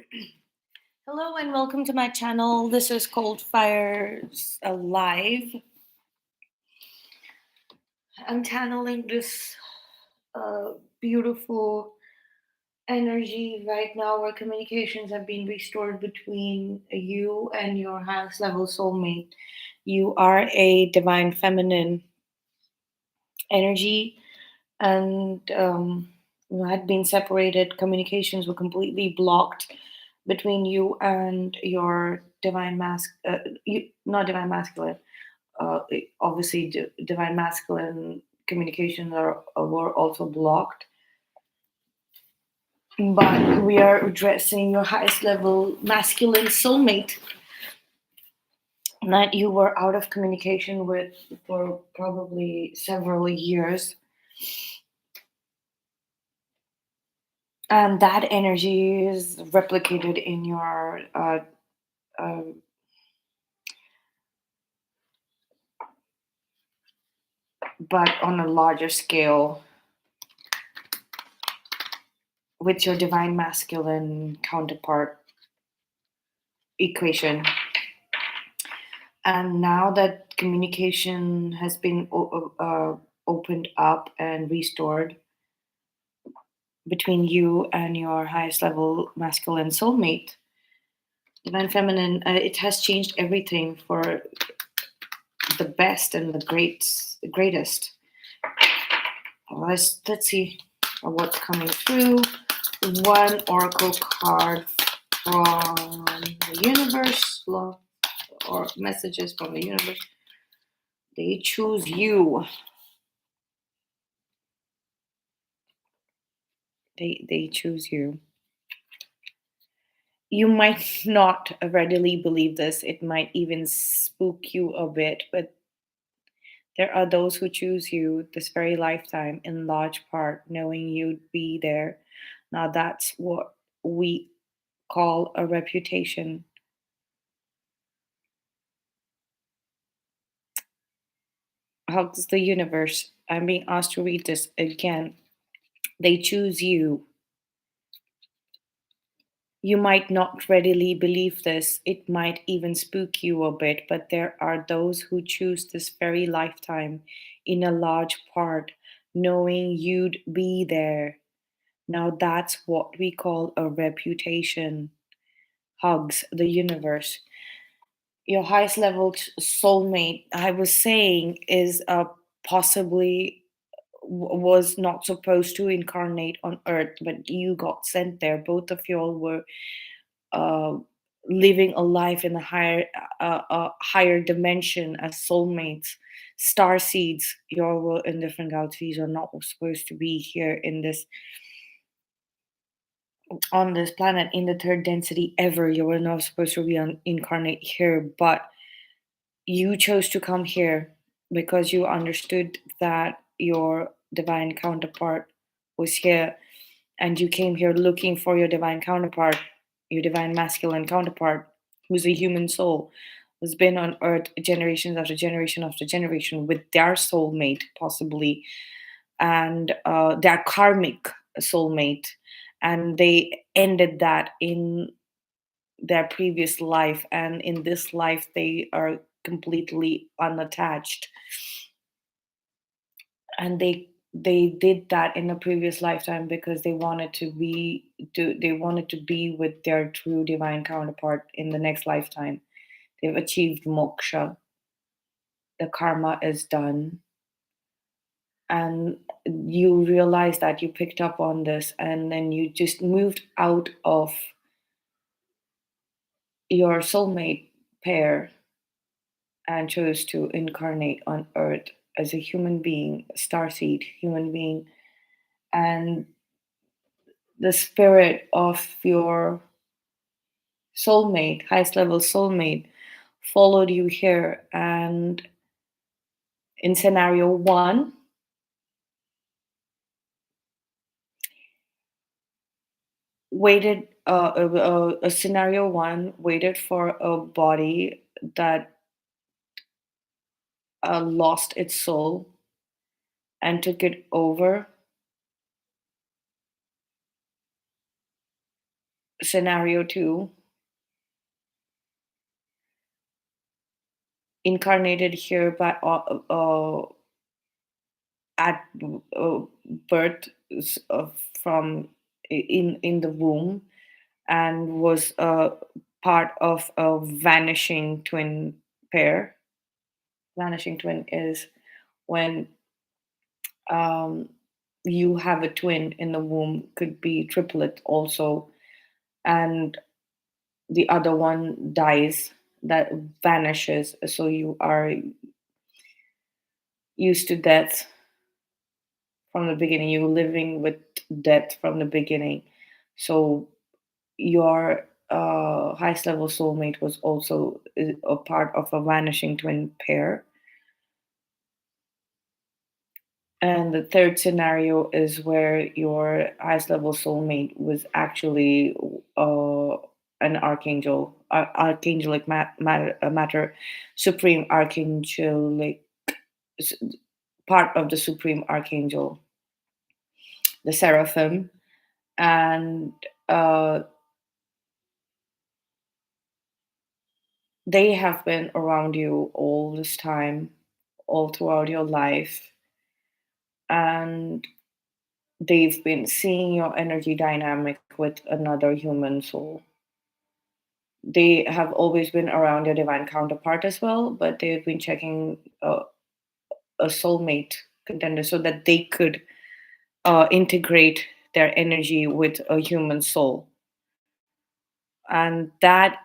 Hello and welcome to my channel. This is Coldfire's live. I'm channeling this beautiful energy right now where communications have been restored between you and your highest level soulmate. You are a divine feminine energy and you had been separated. Communications were completely blocked between you and your not divine masculine. Obviously, divine masculine communications were also blocked. But we are addressing your highest level masculine soulmate that you were out of communication with for probably several years. And that energy is replicated in your uh, but on a larger scale with your divine masculine counterpart equation. And now that communication has been opened up and restored between you and your highest level masculine soulmate, divine feminine, it has changed everything for the best and the greatest. Let's see what's coming through. One oracle card from the universe, or messages from the universe. They choose you. They choose you. You might not readily believe this. It might even spook you a bit, but there are those who choose you this very lifetime in large part knowing you'd be there. Now that's what we call a reputation. Hugs the universe. I'm being asked to read this again. They choose you. You might not readily believe this, it might even spook you a bit, but there are those who choose this very lifetime in a large part, knowing you'd be there. Now that's what we call a reputation. Hugs the universe. Your highest level soulmate, I was saying, is possibly was not supposed to incarnate on earth, but you got sent there. Both of you all were uh, living a life in a higher dimension as soulmates, star seeds. You all were in different galaxies. Are not supposed to be here in this on this planet in the third density ever. You were not supposed to be incarnate here, but you chose to come here because you understood that your divine counterpart was here, and you came here looking for your divine counterpart, your divine masculine counterpart, who's a human soul, who's been on earth generations after generation after generation with their soulmate, possibly, and their karmic soulmate. And they ended that in their previous life, and in this life, they are completely unattached, and they did that in a previous lifetime because they wanted to be with their true divine counterpart in the next lifetime. They've achieved moksha. The karma is done, and you realize that you picked up on this, and then you just moved out of your soulmate pair and chose to incarnate on earth as a human being, a starseed human being, and the spirit of your soulmate, highest level soulmate, followed you here. And in scenario one, scenario one waited for a body that lost its soul and took it over Scenario two, incarnated here by at uh, birth, from in the womb, and was a part of a vanishing twin pair. Vanishing twin is when um, you have a twin in the womb, could be triplet also, and the other one dies, that vanishes. So you are used to death from the beginning. You're living with death from the beginning. So your highest level soulmate was also a part of a vanishing twin pair. And the third scenario is where your highest level soulmate was actually uh, an archangel, archangelic matter, supreme archangelic, s- part of the supreme archangel, the seraphim. And uh, they have been around you all this time, all throughout your life. And they've been seeing your energy dynamic with another human soul. They have always been around your divine counterpart as well, but they've been checking a soulmate contender so that they could integrate their energy with a human soul. And that,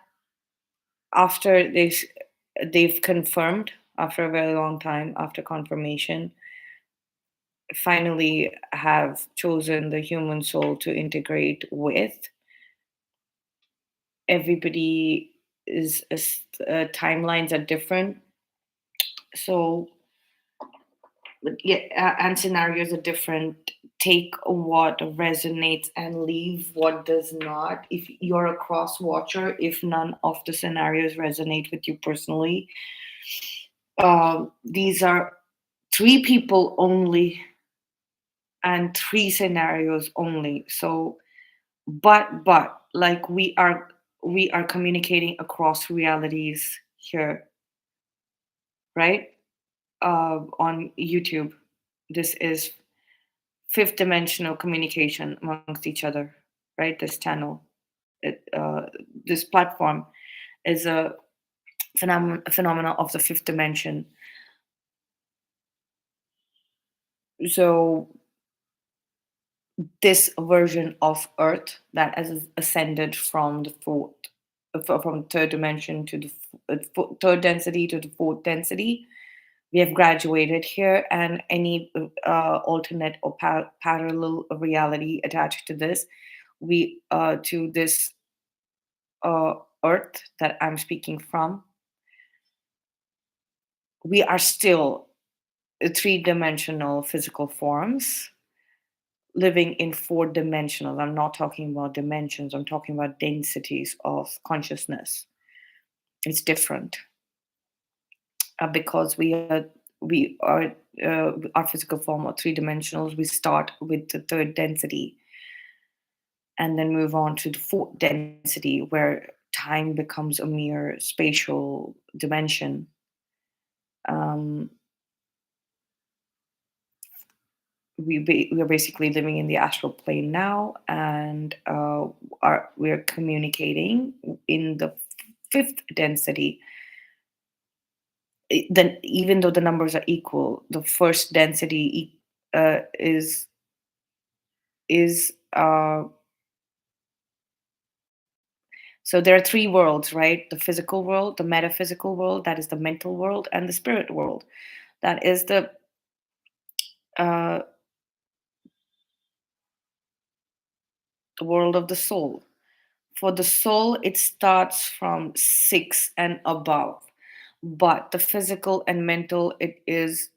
after they've confirmed, after a very long time, after confirmation, finally have chosen the human soul to integrate with. Everybody is timelines are different. So yeah, and scenarios are different. Take what resonates and leave what does not. If you're a cross watcher, if none of the scenarios resonate with you personally, these are three people only and three scenarios only. So, but like we are communicating across realities here, right? On YouTube, this is fifth dimensional communication amongst each other, right? This channel, this platform is a phenomena of the fifth dimension. So this version of Earth that has ascended from the from third dimension to the third density to the fourth density. We have graduated here, and any alternate or parallel reality attached to this, we to this uh, Earth that I'm speaking from, we are still three-dimensional physical forms living in four dimensional. I'm not talking about dimensions, I'm talking about densities of consciousness. It's different because we are our physical form or three dimensionals. We start with the third density and then move on to the fourth density where time becomes a mere spatial dimension. Um, we are basically living in the astral plane now, and we're communicating in the fifth density. Then, even though the numbers are equal, the first density is so there are three worlds, right? The physical world, the metaphysical world, that is the mental world, and the spirit world, that is uh, the world of the soul. For the soul, it starts from six and above. But the physical and mental, it is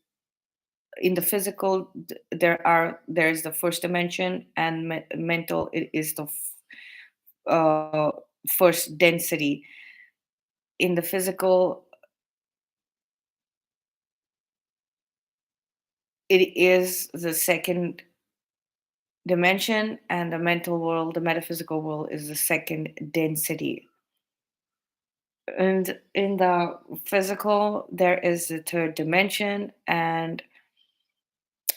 in the physical, there's the first dimension, and mental, it is the uh, first density. In the physical, it is the second dimension, and the mental world, the metaphysical world, is the second density. And in the physical, there is the third dimension, and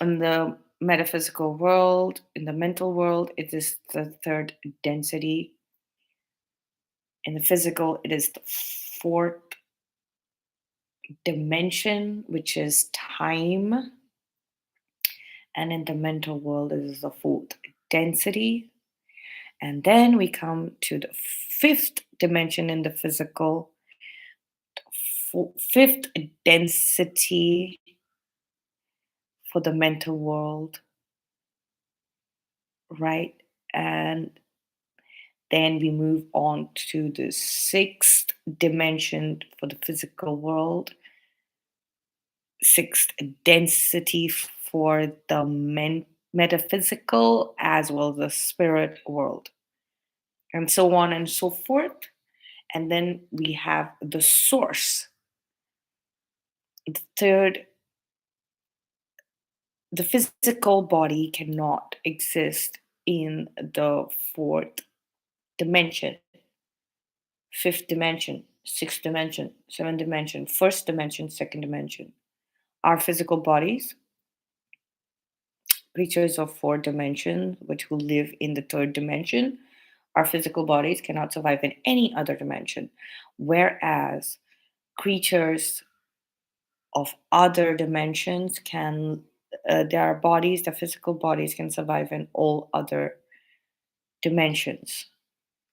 in the metaphysical world, in the mental world, it is the third density. In the physical, it is the fourth dimension, which is time. And in the mental world, it is the fourth density. And then we come to the fifth dimension in the physical, fifth density for the mental world, right? And then we move on to the sixth dimension for the physical world, sixth density for the metaphysical as well as the spirit world, and so on and so forth. And then we have the source, the third. The physical body cannot exist in the fourth dimension, fifth dimension, sixth dimension, seventh dimension, first dimension, second dimension. Our physical bodies, creatures of four dimensions, which who live in the third dimension, our physical bodies cannot survive in any other dimension. Whereas creatures of other dimensions can, their bodies, their physical bodies can survive in all other dimensions.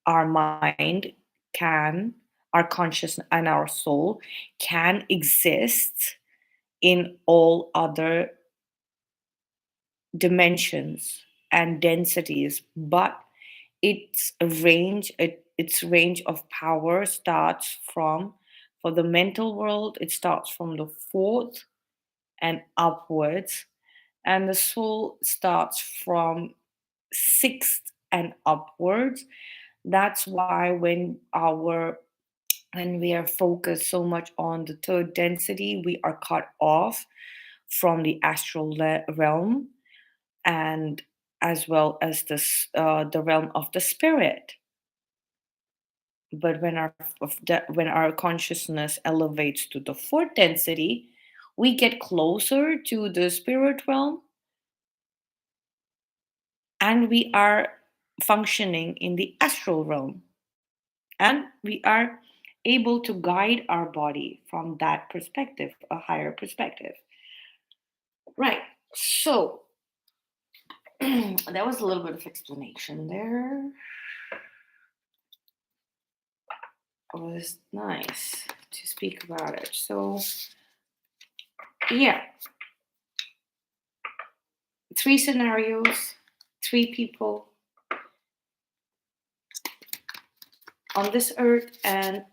Our mind can, our consciousness and our soul can exist in all other dimensions and densities, but its range of power starts from, for the mental world, it starts from the fourth and upwards, and the soul starts from sixth and upwards. That's why when we are focused so much on the third density, we are cut off from the astral realm, and as well as the realm of the spirit. But when our consciousness elevates to the fourth density, we get closer to the spirit realm, and we are functioning in the astral realm, and we are able to guide our body from that perspective, a higher perspective. Right. So that was a little bit of explanation there. It was nice to speak about it. So yeah, three scenarios, three people on this earth, and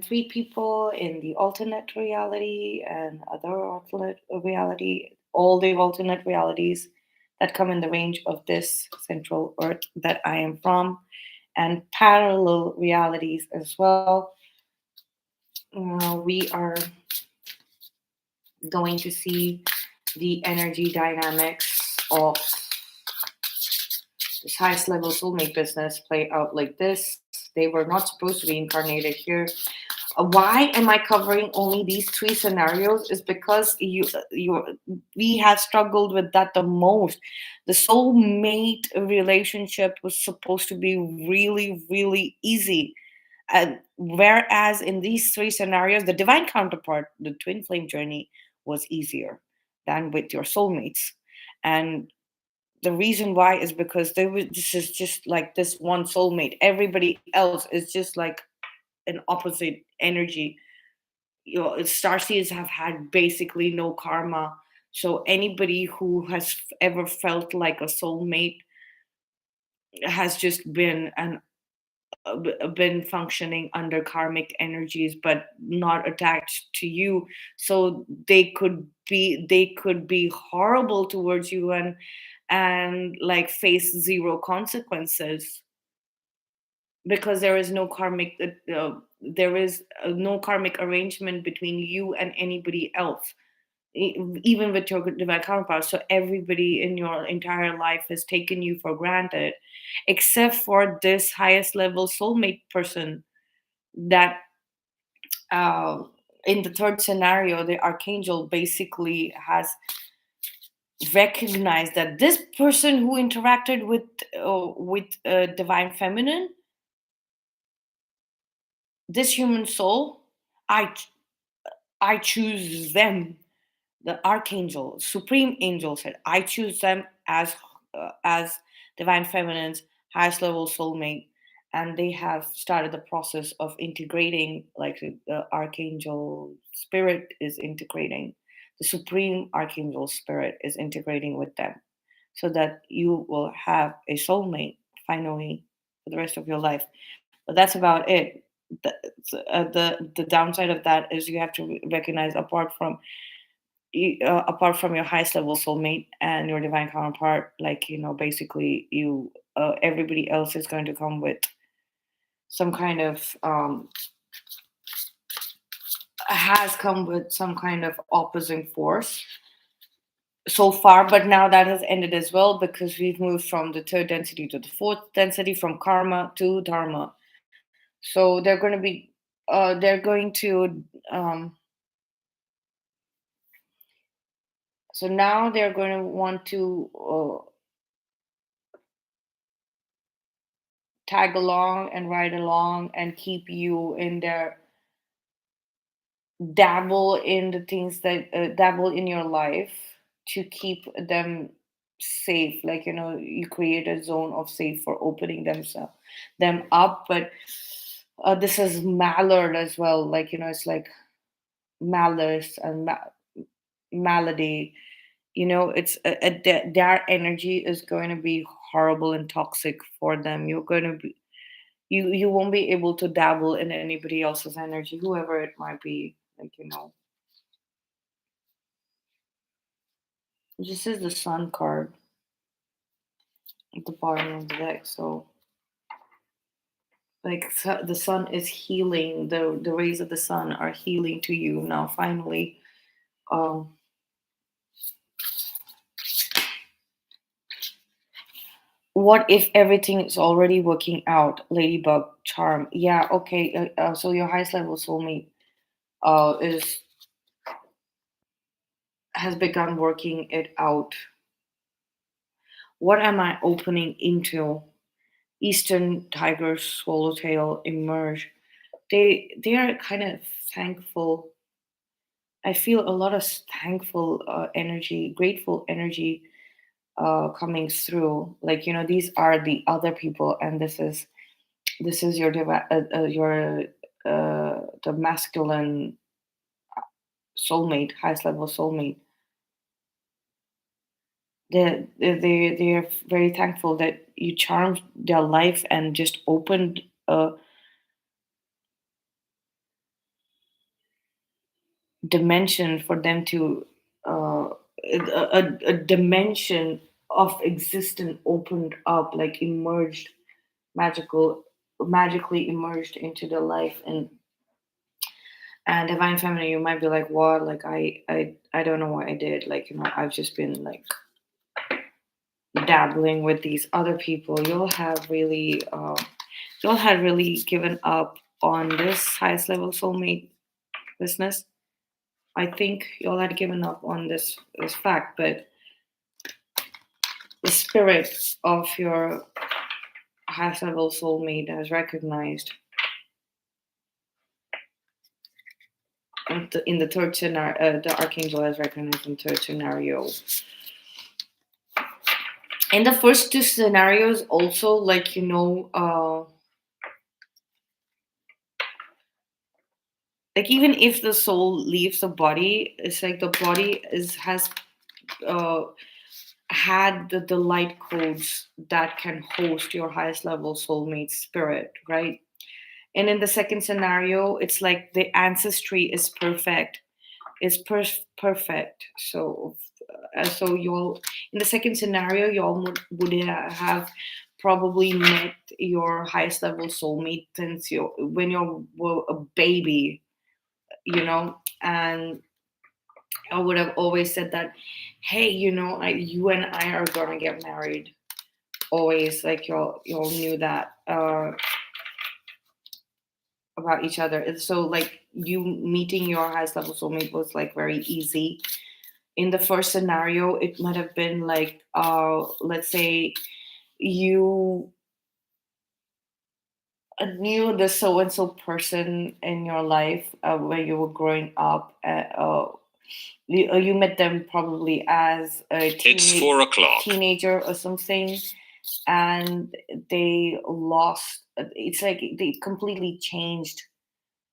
three people in the alternate reality and other alternate reality, all the alternate realities that come in the range of this central earth that I am from, and parallel realities as well. We are going to see the energy dynamics of this highest level soulmate business play out like this. They were not supposed to be incarnated here. Why am I covering only these three scenarios? Is because we have struggled with that the most. The soulmate relationship was supposed to be really, really easy. And whereas in these three scenarios, the divine counterpart, the twin flame journey, was easier than with your soulmates. And the reason why is because this is just like this one soulmate. Everybody else is just like an opposite energy. Starseeds have had basically no karma. So anybody who has ever felt like a soulmate has just been functioning under karmic energies but not attached to you, so they could be horrible towards you and like face zero consequences, because there is no karmic arrangement between you and anybody else. even with your divine counterpart. So everybody in your entire life has taken you for granted, except for this highest level soulmate person that, uh, in the third scenario, the archangel basically has recognized that this person who interacted with divine feminine, this human soul, I I choose them. The archangel, supreme angel said, I choose them as divine feminine's highest level soulmate. And they have started the process of integrating, like the archangel spirit is integrating, the supreme archangel spirit is integrating with them, so that you will have a soulmate finally for the rest of your life. But that's about it. The downside of that is you have to recognize, apart from your highest level soulmate and your divine counterpart, like, basically you, everybody else is going to come with some kind of, has come with some kind of opposing force so far. But now that has ended as well, because we've moved from the third density to the fourth density, from karma to dharma. So they're going to, so now they're going to want to, tag along and ride along and keep you in their, dabble in the things that, dabble in your life to keep them safe, like, you create a zone of safe for opening them up. But this is mallard as well, like, it's like malice and malady. It's their energy is going to be horrible and toxic for them. You're going to be, you won't be able to dabble in anybody else's energy, whoever it might be, like, this is the sun card at the bottom of the deck. So, like, the sun is healing. The rays of the sun are healing to you now. Finally, um, what if everything is already working out? Ladybug charm. Yeah. Okay. So your highest level soulmate, is has begun working it out. What am I opening into? Eastern tiger, swallowtail, emerge. They are kind of thankful. I feel a lot of thankful, energy, grateful energy, coming through. Like, these are the other people, and this is your the masculine soulmate, highest level soulmate. They are very thankful that you charmed their life and just opened a dimension for them to, a dimension of existence opened up, like emerged, magical magically emerged into the life. And divine feminine, you might be like, what, like, I don't know what I did, like, I've just been like dabbling with these other people. You'll have really given up on this highest level soulmate business. I think y'all had given up on this fact. But the spirit of your highest level soulmate has recognized, in the third scenario, the archangel has recognized in the third scenario. In the first two scenarios, also, like, like, even if the soul leaves the body, it's like the body has, uh, had the light codes that can host your highest level soulmate spirit, right? And in the second scenario, it's like the ancestry is perfect. It's perfect. So you'll, in the second scenario, y'all would have probably met your highest level soulmate since when you were a baby, and I would have always said that, hey, you and I are gonna get married. Always, like, y'all knew that about each other. And so, like, you meeting your highest level soulmate was like very easy. In the first scenario, it might have been like, let's say you knew the so and so person in your life where you were growing up. You met them probably as a It's 4 o'clock. teenager or something, and they lost. It's like they completely changed.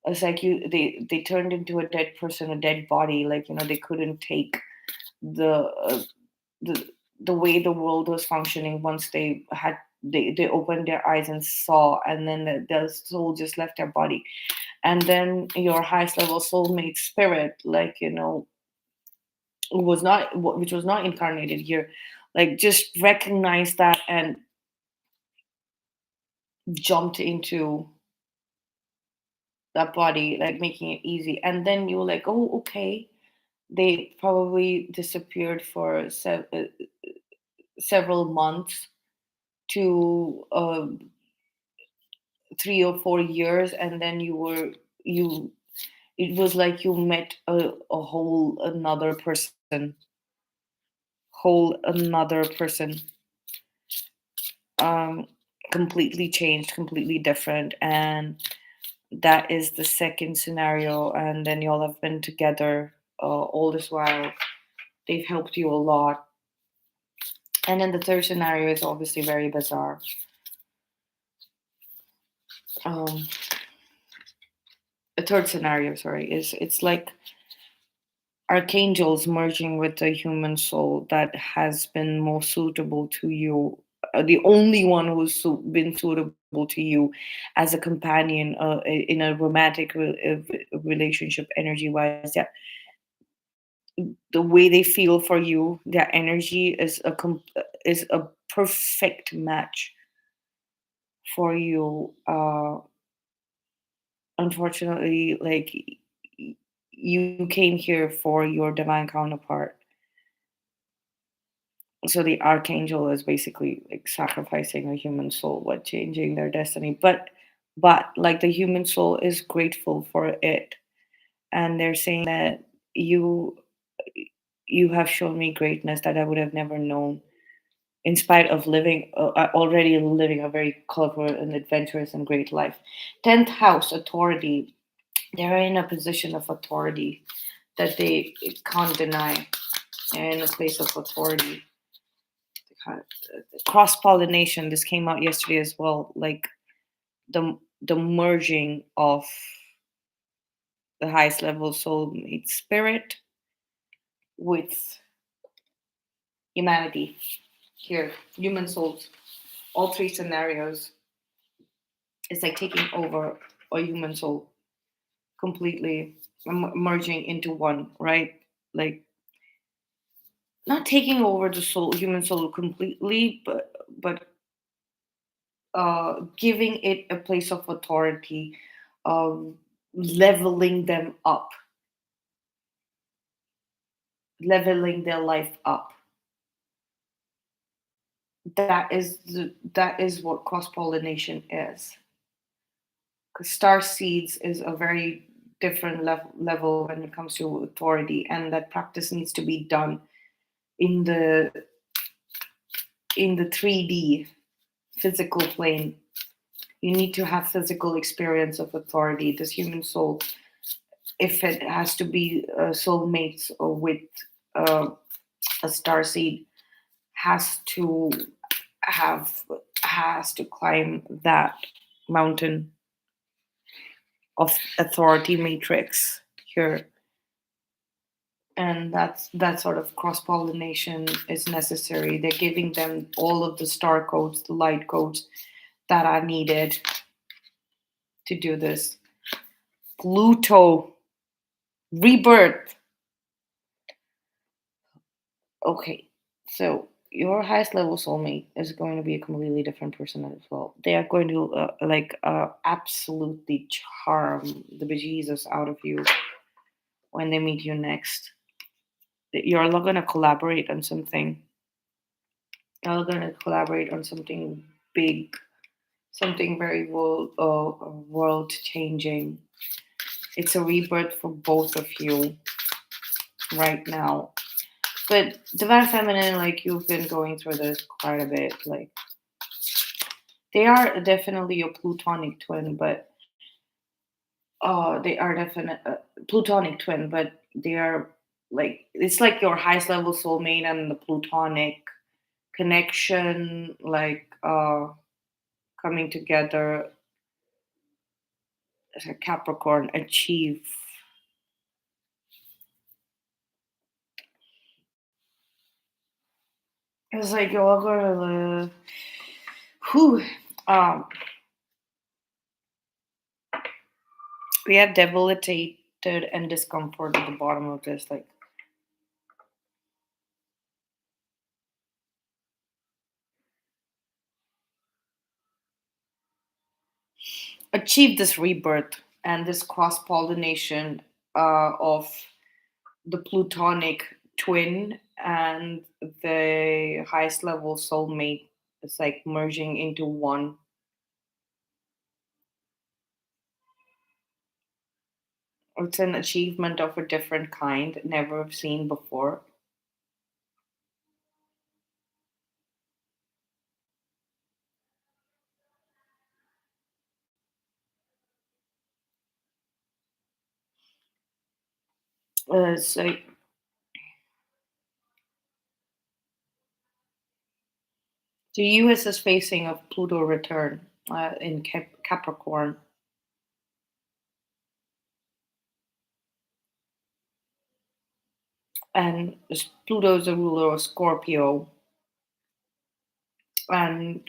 It's like they turned into a dead person, a dead body. Like, they couldn't take the the the way the world was functioning once they opened their eyes and saw, and then their soul just left their body. And then your highest level soulmate spirit, like, was not which was not incarnated here, like, just recognized that and jumped into that body, like, making it easy. And then you were like, oh, okay. They probably disappeared for several months to 3 or 4 years, and then you it was like you met a whole another person, um completely changed, completely different. And that is the second scenario. And then y'all have been together all this while. They've helped you a lot. And then the third scenario is obviously very bizarre. um the third scenario, sorry, is it's like archangels merging with a human soul that has been more suitable to you, the only one who's been suitable to you as a companion in a romantic relationship, energy wise. Yeah, the way they feel for you, their energy is a perfect match for you. Unfortunately, like, you came here for your divine counterpart. So the archangel is basically like sacrificing a human soul while changing their destiny. But like, the human soul is grateful for it, and they're saying that you you have shown me greatness that I would have never known, in spite of living already living a very colorful and adventurous and great life. 10th house, authority. They're in a position of authority that they can't deny. They're in a place of authority. Cross pollination. This came out yesterday as well. Like, the merging of the highest level soulmate spirit with humanity. Here, human souls. All three scenarios. It's like taking over a human soul completely, merging into one, right? Like, not taking over the soul, human soul completely, but giving it a place of authority, leveling them up, leveling their life up. That is what cross pollination is. Because star seeds is a very different level when it comes to authority, and that practice needs to be done in the 3D physical plane. You need to have physical experience of authority. This human soul, if it has to be soulmates or with uh, a star seed, has to have has to climb that mountain of authority matrix here. And that sort of cross pollination is necessary. They're giving them all of the star codes, the light codes that are needed to do this. Pluto, rebirth. Okay, so your highest level soulmate is going to be a completely different person as well. They are going to absolutely charm the bejesus out of you when they meet you next. You're all gonna collaborate on something. You're gonna collaborate on something big, something very world changing. It's a rebirth for both of you right now. But divine feminine, like you've been going through this quite a bit. Like they are definitely a plutonic twin, but they are definite plutonic twin, but they are like it's like your highest level soulmate and the plutonic connection, like coming together as a Capricorn achieve. It's like you're gonna whew, um we have debilitated and discomfort at the bottom of this, like achieve this rebirth and this cross pollination of the plutonic twin and the highest level soulmate. It's like merging into one. It's an achievement of a different kind, never seen before. It's like the US is facing a Pluto return in Capricorn, and Pluto is the ruler of Scorpio, and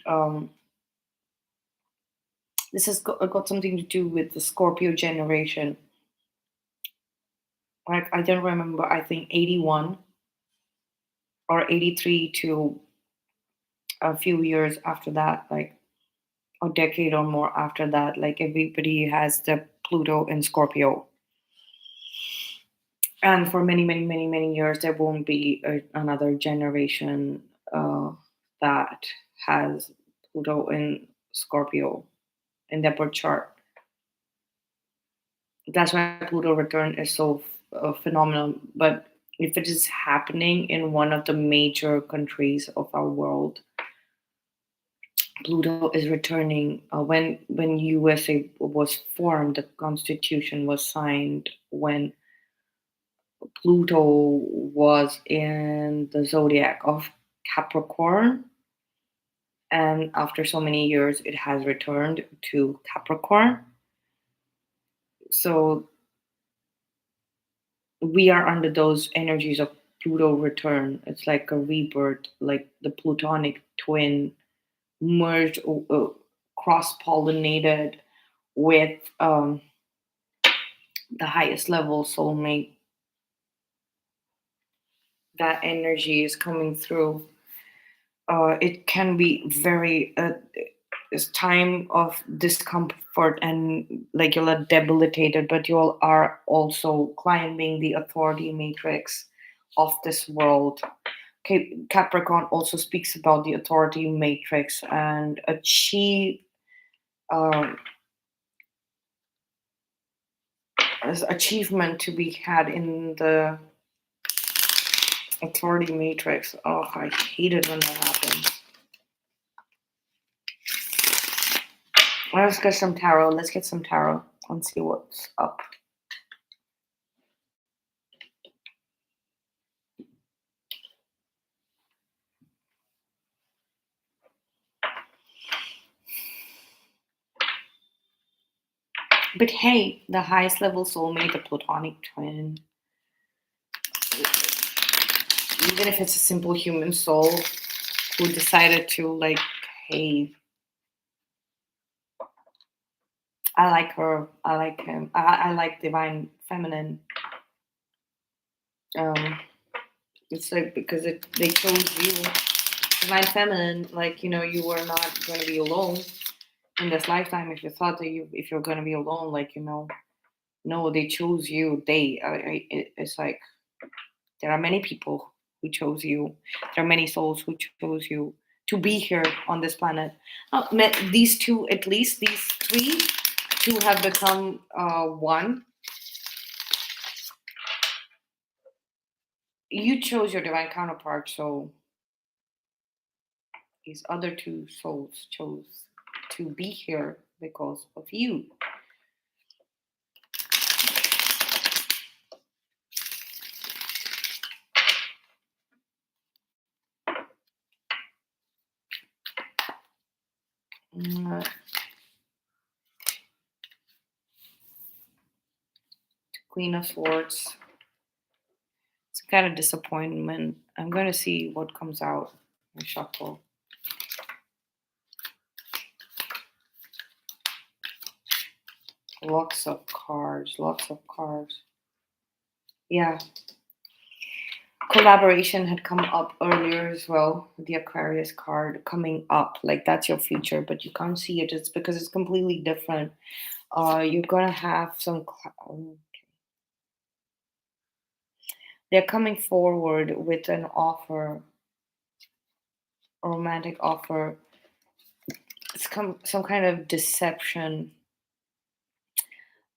this has got something to do with the Scorpio generation. Like I don't remember, I think 81 or 83 to a few years after that, like a decade or more after that, like everybody has the Pluto in Scorpio. And for many, many, many, many years, there won't be another generation that has Pluto in Scorpio in their birth chart. That's why Pluto return is so phenomenal. But if it is happening in one of the major countries of our world, Pluto is returning. When USA was formed, the Constitution was signed when Pluto was in the zodiac of Capricorn, and after so many years, it has returned to Capricorn. So we are under those energies of Pluto return. It's like a rebirth, like the Plutonic twin merged, cross pollinated with the highest level soulmate. That energy is coming through. It can be very it's time of discomfort and like you're debilitated, but you all are also climbing the authority matrix of this world. Capricorn also speaks about the authority matrix and um, achievement to be had in the authority matrix. Oh, I hate it when that happens. Let's get some tarot. Let's get some tarot and see what's up. But hey, the highest level soulmate, the platonic twin, even if it's a simple human soul who decided to like, hey, I like her, I like him, I like divine feminine. Um, it's like because they chose you, divine feminine. Like you were not going to be alone in this lifetime. If you thought that if you're going to be alone, like no, they chose you. It's like There are many people who chose you. There are many souls who chose you to be here on this planet. These two, at least these three, two have become one. You chose your divine counterpart, so these other two souls chose to be here because of you. Mm, Queen of Swords. It's kind of disappointment. I'm going to see what comes out in shuffle. Lots of cards, lots of cards. Yeah, collaboration had come up earlier as well. The Aquarius card coming up, like that's your future, but you can't see it. It's because it's completely different. You're gonna have some. They're coming forward with an offer, a romantic offer. It's some kind of deception.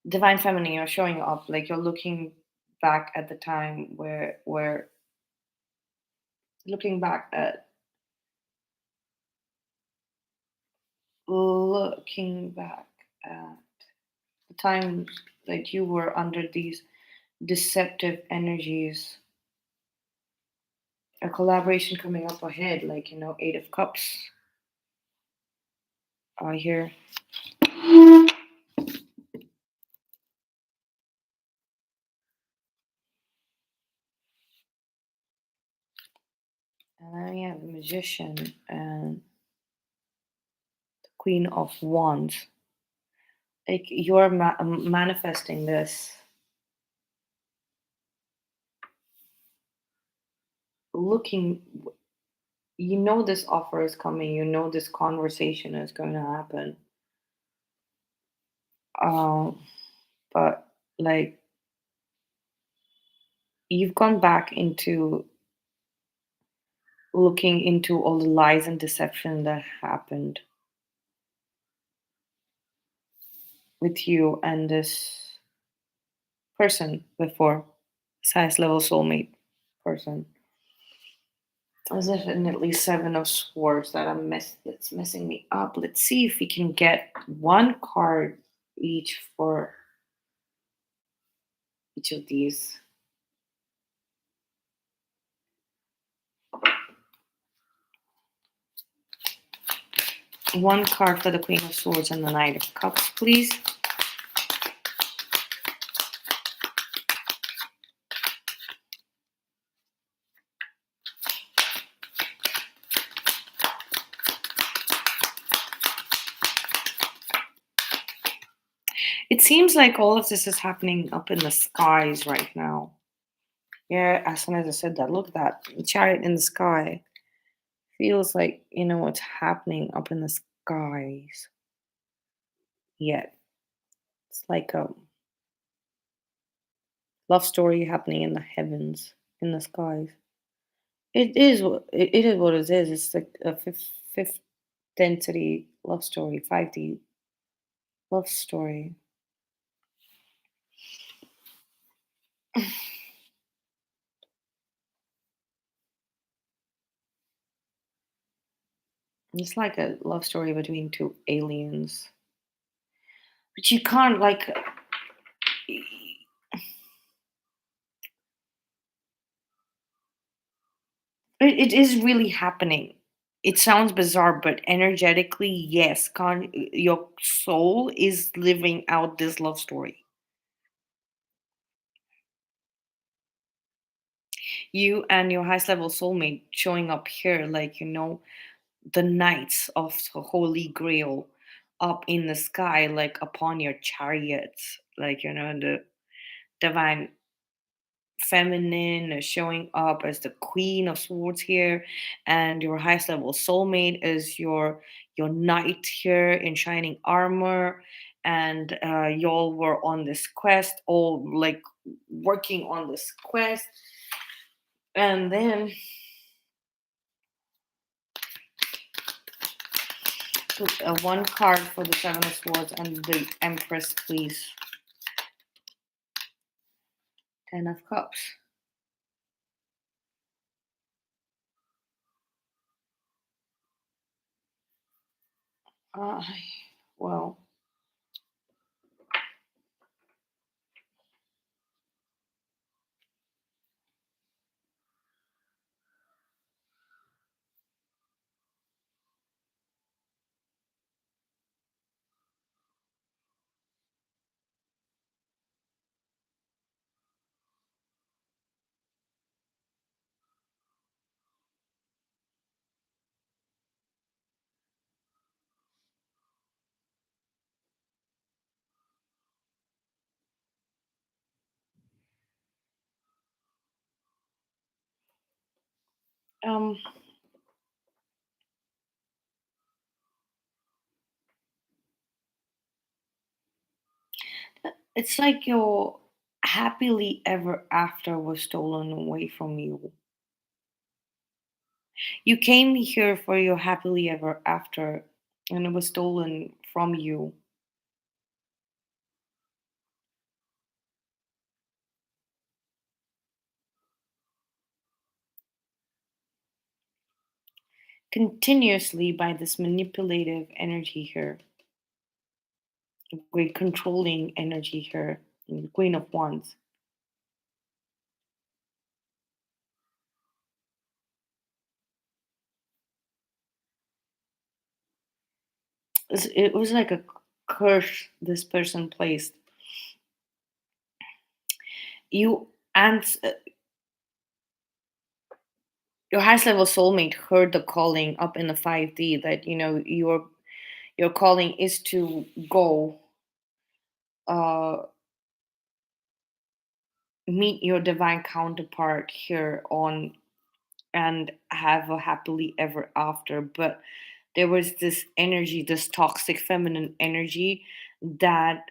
Divine feminine, you're showing up, like you're looking back at the time where looking back at looking back at the times that you were under these deceptive energies. A collaboration coming up ahead, like Eight of Cups here. And then we have the Magician and the Queen of Wands. Like you're manifesting this, looking, this offer is coming, this conversation is going to happen. Um, but like you've gone back into looking into all the lies and deception that happened with you and this person before, size level soulmate person. There's definitely Seven of Swords that's messing me up. Let's see if we can get one card each for each of these. One card for the Queen of Swords and the Knight of Cups, please. It seems like all of this is happening up in the skies right now. Yeah, as soon as I said that, look at that. The chariot in the sky. Feels like, what's happening up in the skies. Yet. It's like a love story happening in the heavens, in the skies. It is what it is. It's like a fifth density love story, 5D love story. It's like a love story between two aliens. But you can't like it is really happening. It sounds bizarre, but energetically, yes, your soul is living out this love story. You and your highest level soulmate showing up here, like, the knights of the Holy Grail up in the sky, like upon your chariots, like, the divine feminine is showing up as the Queen of Swords here, and your highest level soulmate is your knight here in shining armor, and y'all were on this quest, all like working on this quest. And then put one card for the Seven of Swords and the Empress, please. Ten of Cups. Uh, well, um, it's like your happily ever after was stolen away from you. You came here for your happily ever after, and it was stolen from you. Continuously by this manipulative energy here, great controlling energy here, the Queen of Wands. It was like a curse this person placed. You and your highest level soulmate heard the calling up in the 5D that your calling is to go uh meet your divine counterpart here on and have a happily ever after, but there was this energy, this toxic feminine energy that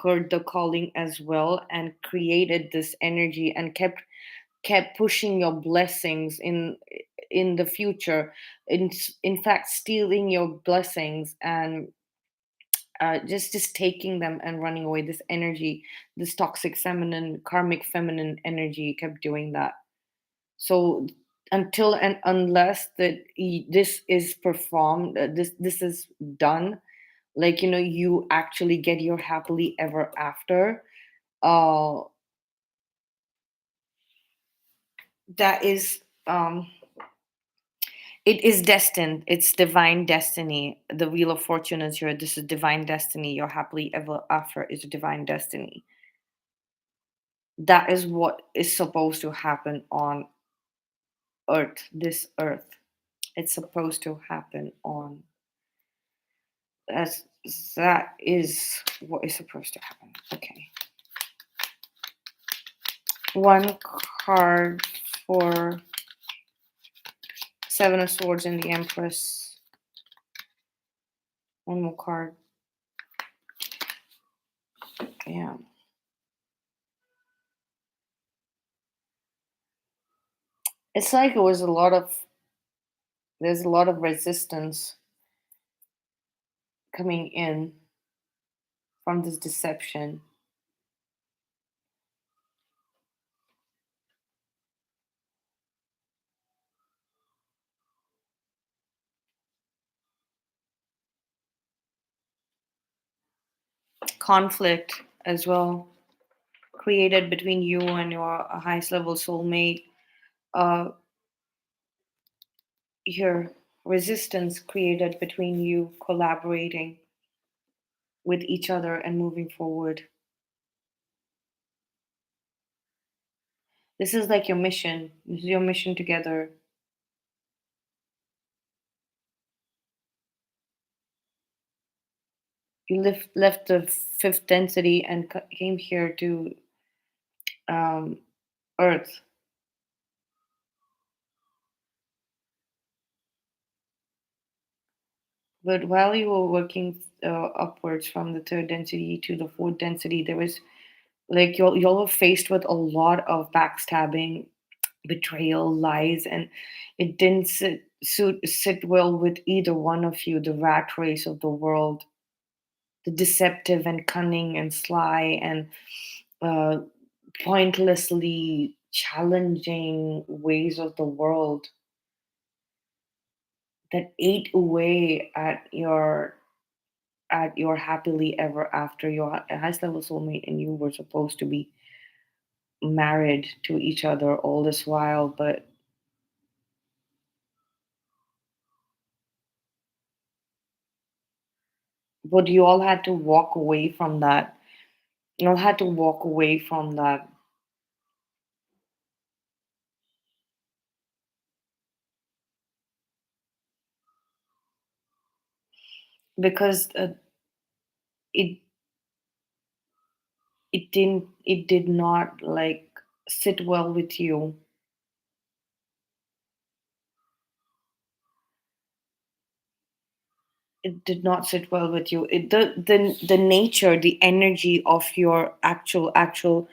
heard the calling as well and created this energy and kept pushing your blessings in the future, in fact stealing your blessings and just taking them and running away. This energy, this toxic feminine karmic feminine energy kept doing that. So until and unless this is performed, this is done, like you actually get your happily ever after, uh that is it is destined. It's divine destiny. The Wheel of Fortune is here. This is divine destiny. Your happily ever after is a divine destiny. That is what is supposed to happen on earth, this earth. It's supposed to happen on that's that is what is supposed to happen. Okay. One card for Seven of Swords and the Empress. One more card. Yeah. It's like it was a lot of there's a lot of resistance coming in from this deception. Conflict as well created between you and your highest level soulmate. Uh your resistance created between you collaborating with each other and moving forward. This is like your mission. This is your mission together. You left the fifth density and came here to um, Earth. But while you were working upwards from the third density to the fourth density, there was like y'all were faced with a lot of backstabbing, betrayal, lies, and it didn't sit well with either one of you. The rat race of the world, the deceptive and cunning and sly and uh, pointlessly challenging ways of the world that ate away at your happily ever after. Your highest level soulmate and you were supposed to be married to each other all this while, but you all had to walk away from that. You all had to walk away from that because it it did not like sit well with you. It did not sit well with you. The nature, the energy of your actual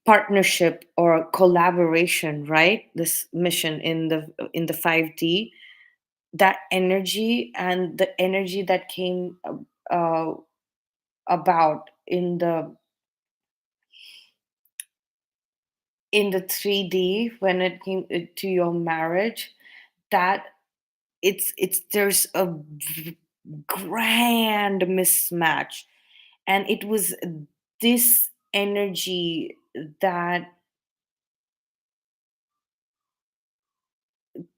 partnership or collaboration, right? This mission in the 5D, that energy and the energy that came uh, about in the 3D when it came to your marriage, that it's there's a grand mismatch, and it was this energy that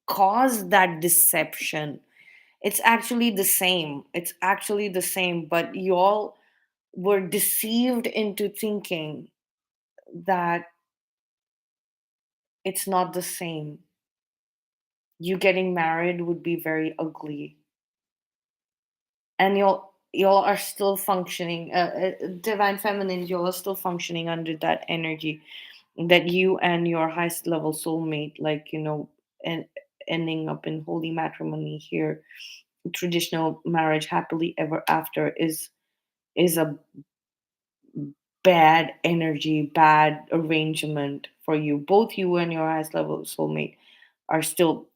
caused that deception. It's actually the same. It's actually the same, but you all were deceived into thinking that it's not the same. You getting married would be very ugly, and y'all are still functioning. Divine feminine, y'all are still functioning under that energy that you and your highest level soulmate, like and ending up in holy matrimony here, traditional marriage, happily ever after, is a bad energy, bad arrangement for you. Both you and your highest level soulmate are still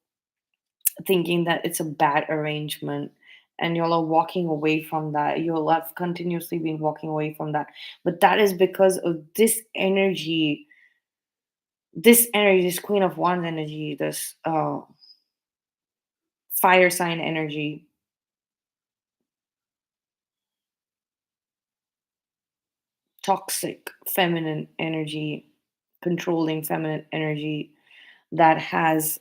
thinking that it's a bad arrangement, and y'all are walking away from that. You'll have continuously been walking away from that. But that is because of this Queen of Wands energy, this fire sign energy, toxic feminine energy, controlling feminine energy that has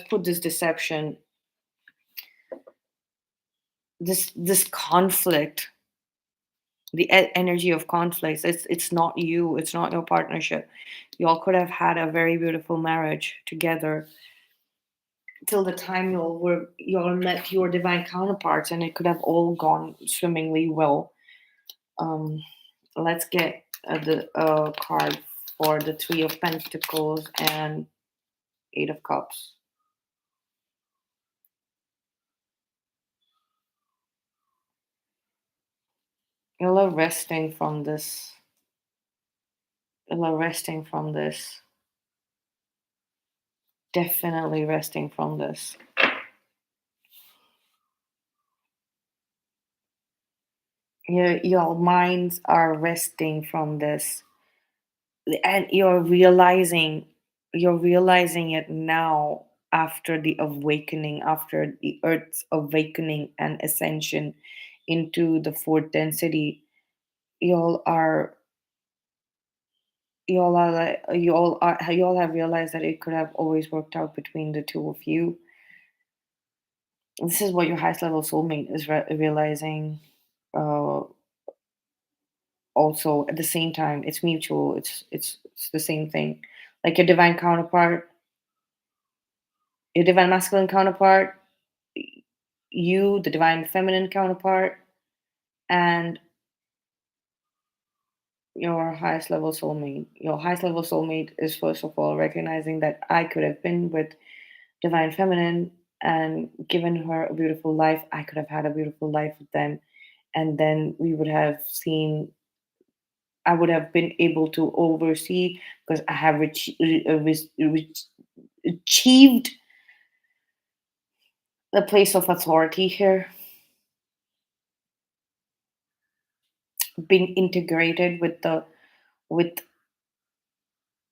put this deception, this conflict, the energy of conflicts. It's not you. It's not your partnership. Y'all could have had a very beautiful marriage together till the time y'all met your divine counterparts, and it could have all gone swimmingly well. Um, let's get the card for the Three of Pentacles and Eight of Cups. Y'all are resting from this. Y'all are resting from this. Definitely resting from this. Your minds are resting from this, and you're realizing it now, after the awakening, after the earth's awakening and ascension into the fourth density. Y'all are you all have realized that it could have always worked out between the two of you. This is what your highest level soulmate is realizing. uh Also, at the same time, it's mutual. It's the same thing. Like your divine masculine counterpart, you, the divine feminine counterpart, and your highest level soulmate. Your highest level soulmate is, first of all, recognizing that I could have been with divine feminine and given her a beautiful life. I could have had a beautiful life with them, and then we would have seen I would have been able to oversee, because I have achieved the place of authority here, being integrated with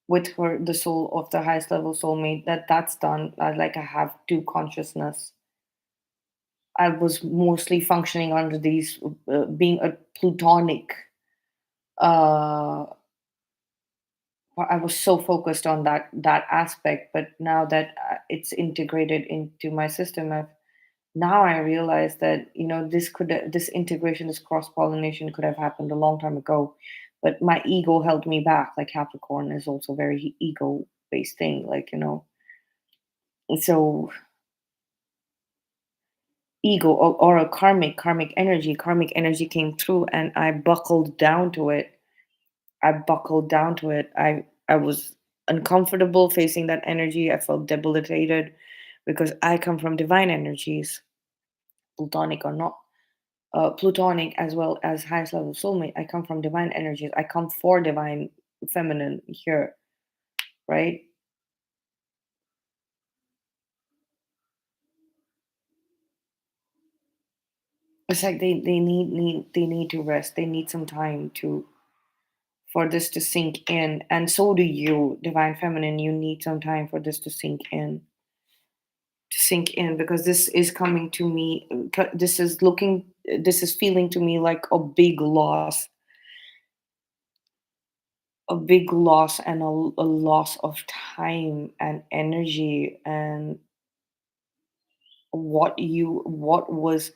with her, the soul of the highest level soulmate. That's done. Like, I have two consciousness. I was mostly functioning under these, being a plutonic. Uh, I was so focused on that aspect, but now that it's integrated into my system, now I realize that, this integration, this cross pollination could have happened a long time ago, but my ego held me back. Like, Capricorn is also very ego based thing, like, so ego, or a karmic energy came through, and I buckled down to it. I was uncomfortable facing that energy. I felt debilitated because I come from divine energies, plutonic or not, plutonic as well as highest level soulmate. I come from divine energies. I come for divine feminine here, right? It's like they need to rest. They need some time to for this to sink in, and so do you, divine feminine. You need some time for this to sink in, because this is coming to me. This is feeling to me like a big loss, and a loss of time and energy, and what was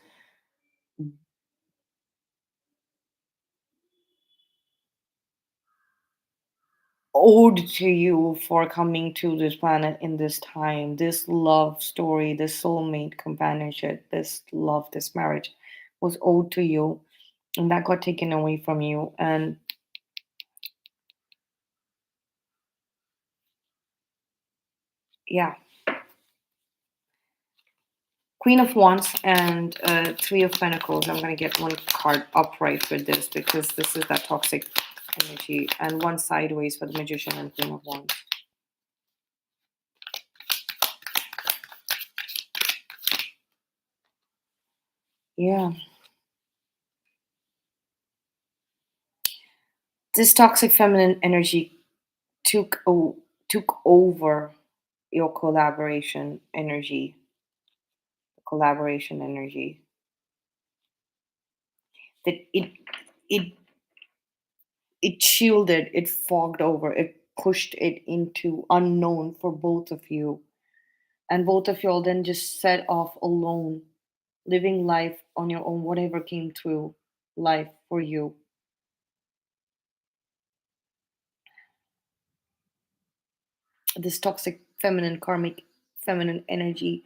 owed to you for coming to this planet in this time, this love story, this soulmate companionship, this love, this marriage was owed to you, and that got taken away from you. And yeah, Queen of Wands and Three of Pentacles. I'm going to get one card upright for this, because this is that toxic energy, and one sideways for the Magician and Queen of Wands. Yeah, this toxic feminine energy took over your collaboration energy, that it it shielded, it fogged over, it pushed it into unknown for both of you, and both of y'all then just set off alone, living life on your own, whatever came through life for you. This toxic feminine, karmic feminine energy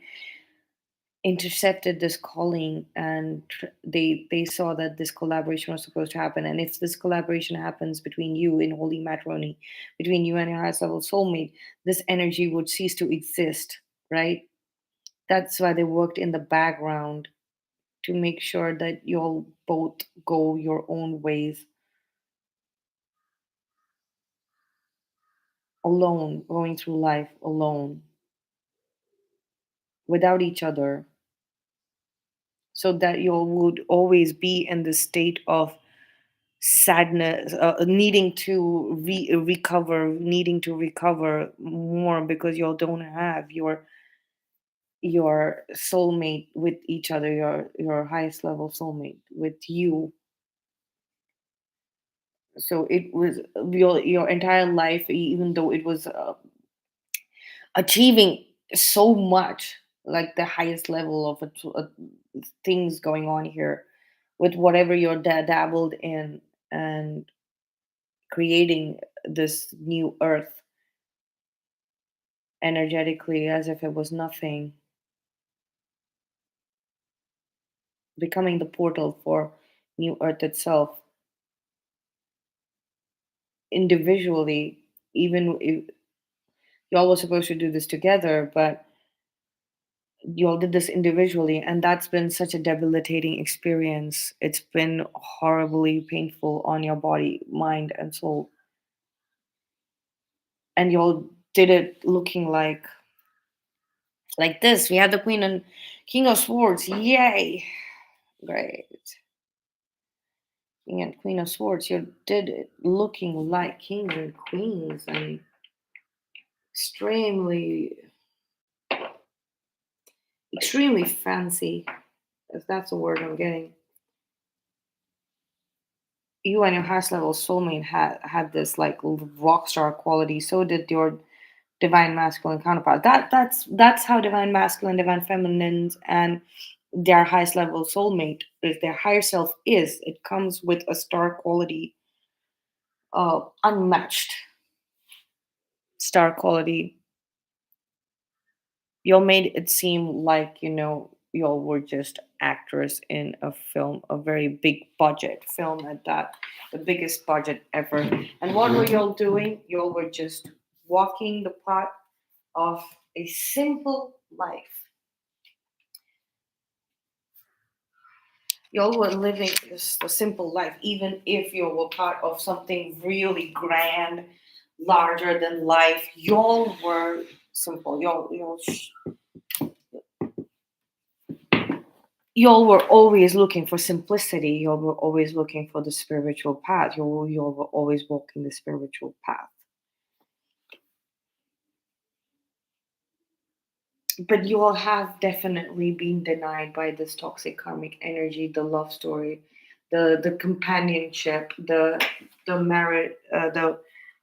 intercepted this calling, and they saw that this collaboration was supposed to happen. And if this collaboration happens between you in holy matrimony, between you and your highest level soulmate, this energy would cease to exist, right? That's why they worked in the background to make sure that you'll both go your own ways, alone, going through life alone, without each other, so that you would always be in the state of sadness, needing to recover more, because you all don't have your soulmate with each other, your highest level soulmate with you. So it was your entire life, even though it was achieving so much, like the highest level of things going on here, with whatever you're dabbled in, and creating this new earth energetically as if it was nothing, becoming the portal for new earth itself, individually. Even if y'all were supposed to do this together, but You all did this individually, and that's been such a debilitating experience. It's been horribly painful on your body, mind, and soul. And you all did it looking like this. We had the Queen and King of Swords. Yay! Great. King and Queen of Swords. You did it looking like kings and queens and extremely, extremely fancy, if that's the word I'm getting. You and your highest level soulmate had this like rock star quality. So did your divine masculine counterpart. That's how divine masculine, divine feminine, and their highest level soulmate is their higher self is. It comes with a star quality, unmatched star quality. Y'all made it seem like, y'all were just actors in a film, a very big budget film at that, the biggest budget ever. And what were y'all doing? Y'all were just walking the path of a simple life. Y'all were living a simple life, even if you were part of something really grand, larger than life. Y'all were simple. Y'all were always looking for simplicity. Y'all were always looking for the spiritual path. Y'all were always walking the spiritual path. But you all have definitely been denied by this toxic karmic energy, the love story, the companionship, the merit, the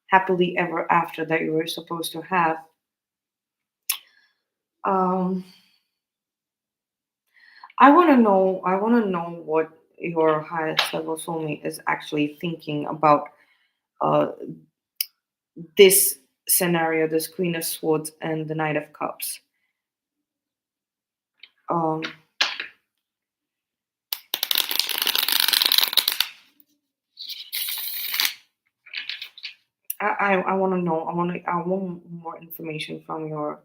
happily ever after that you were supposed to have. Um, I want to know what your highest level soulmate is actually thinking about uh, this scenario, this Queen of Swords and the Knight of Cups. Um, I want to know. I want more information from your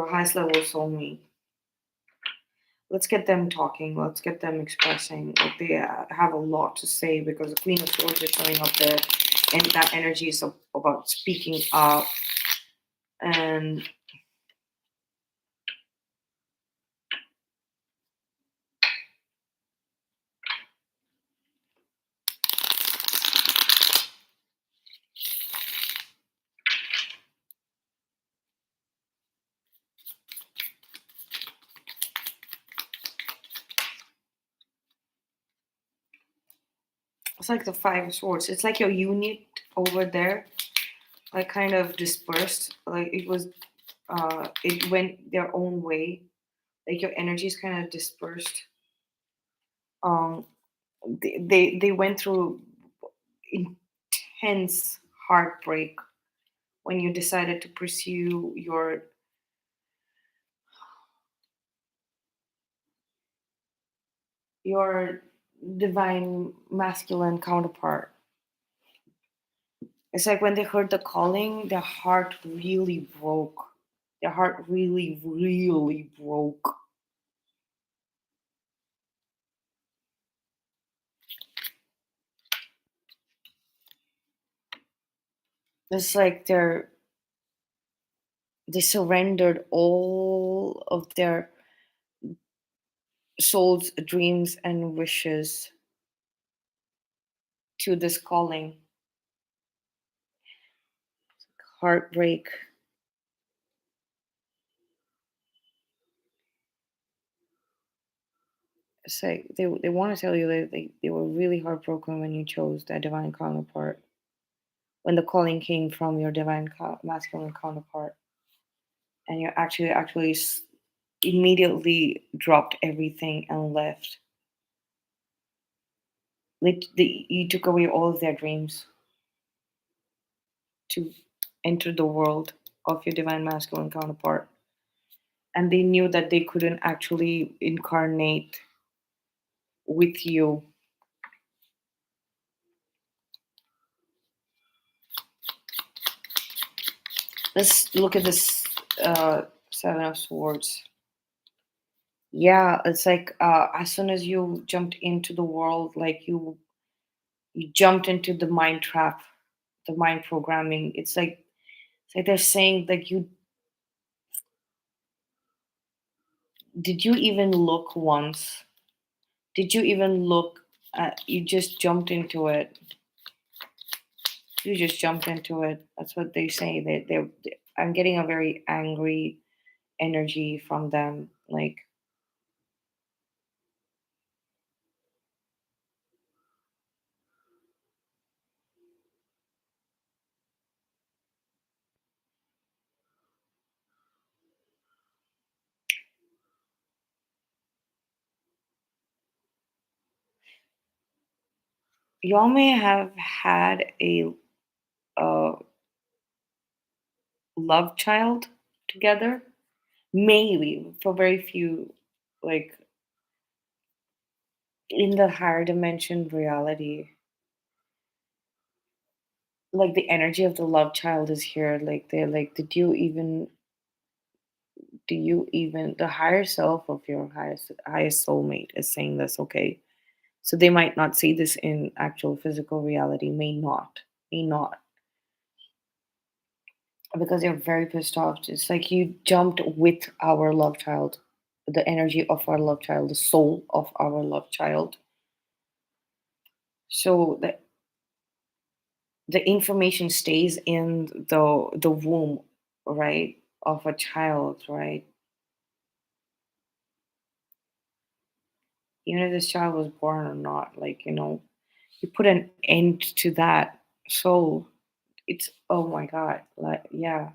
highest level soulmate. Let's get them talking. Let's get them expressing. Like they have a lot to say because the Queen of Swords is showing up there, and that energy is about speaking up. And it's like the Five of Swords. It's like your unit over there, like kind of dispersed. Like it went their own way. Like your energy is kind of dispersed. Um, they went through intense heartbreak when you decided to pursue your divine masculine counterpart. It's like when they heard the calling, their heart really broke. Their heart really, really broke. It's like they surrendered all of their soul's dreams and wishes to this calling. Heartbreak. It's like they want to tell you that they were really heartbroken when you chose that divine counterpart. When the calling came from your divine masculine counterpart, and you actually immediately dropped everything and left. You took away all of their dreams to enter the world of your divine masculine counterpart, and they knew that they couldn't actually incarnate with you. Let's look at this Seven of Swords. Yeah, it's like as soon as you jumped into the world, like you jumped into the mind trap, the mind programming. It's like they're saying like you did you even look once? Did you even look at you just jumped into it. You just jumped into it. That's what they say. I'm getting a very angry energy from them. Like y'all may have had a uh, love child together. Maybe for very few, like in the higher dimension reality, like the energy of the love child is here. Like they're like, do you even, the higher self of your highest soulmate is saying this, okay? So they might not see this in actual physical reality, may not, because they're very pissed off. It's like you jumped with our love child, the energy of our love child, the soul of our love child. So the information stays in the womb, right, of a child, right? Even if this child was born or not, like you put an end to that. So it's, oh my god, like yeah,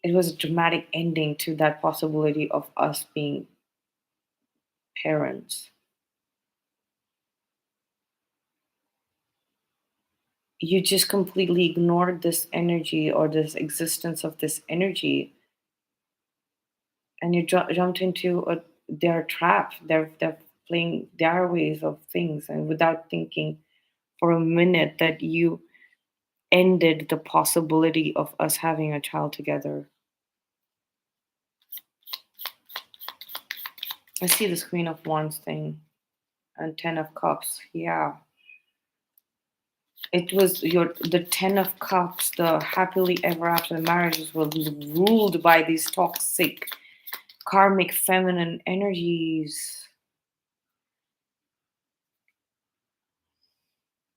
it was a dramatic ending to that possibility of us being parents. You just completely ignored this energy or this existence of this energy, and you jumped into their trap. They're playing their ways of things, and without thinking for a minute that you ended the possibility of us having a child together. I see this Queen of Wands thing and Ten of Cups. Yeah, it was the Ten of Cups. The happily ever after marriages were ruled by these toxic karmic feminine energies.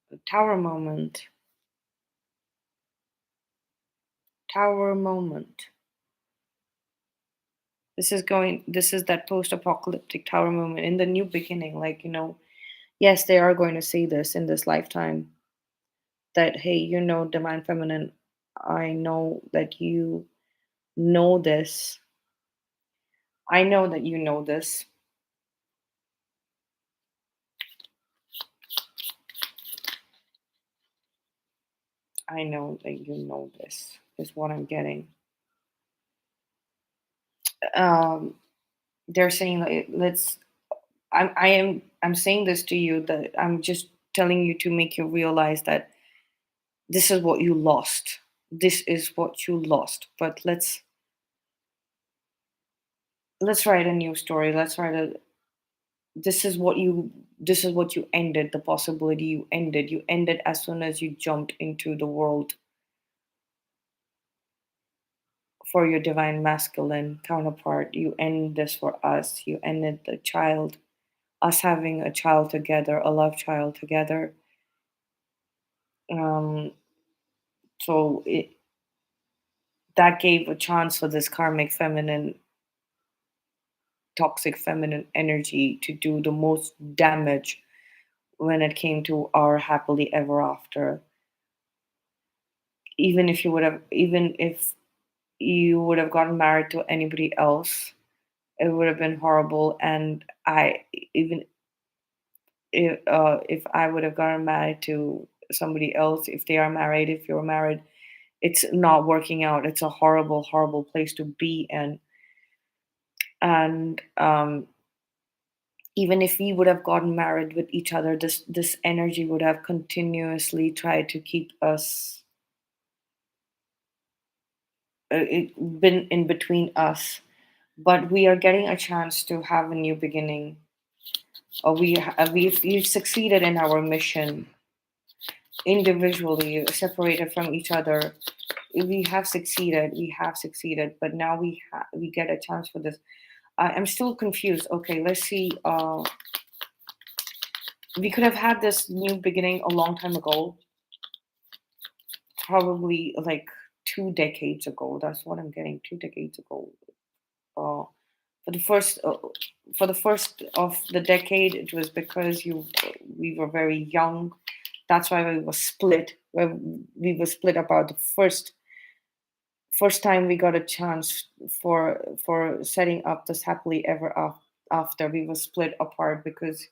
The Tower moment. Tower moment. This is that post apocalyptic tower moment in the new beginning. Like, yes, they are going to say this in this lifetime that, hey, divine feminine, I know that you know this. I know that you know this. I know that you know this, is what I'm getting. Um, they're saying, like, I'm saying this to you, that I'm just telling you to make you realize that this is what you lost. This is what you lost. But let's write a new story. Let's write a this is what you ended, the possibility you ended. You ended as soon as you jumped into the world for your divine masculine counterpart. You end this for us. You ended the child, us having a child together, a love child together. Um, so that gave a chance for this karmic feminine, toxic feminine energy to do the most damage when it came to our happily ever after. Even if you would have gotten married to anybody else, it would have been horrible. And even if I would have gotten married to somebody else, if they are married, if you're married, it's not working out. It's a horrible, horrible place to be in. And even if we would have gotten married with each other, this energy would have continuously tried to keep us been in between us, but we are getting a chance to have a new beginning. We've succeeded in our mission individually, separated from each other. We have succeeded, but now we get a chance for this. I'm still confused. Okay, let's see. We could have had this new beginning a long time ago, probably like 2 decades ago. That's what I'm getting. 2 decades ago. Uh, for the first for the first of the decade, it was because you we were very young. That's why we were split. We were split about the first time we got a chance for setting up this happily ever after. We were split apart because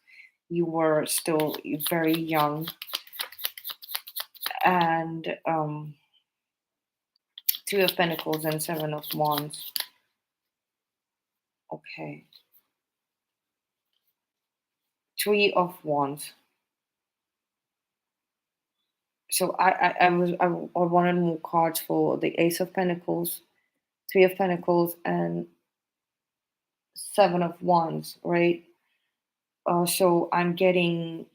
you were still very young. And Three of Pentacles and Seven of Wands. Okay. Three of Wands. So I wanted more cards for the Ace of Pentacles, Three of Pentacles, and Seven of Wands, right? So I'm getting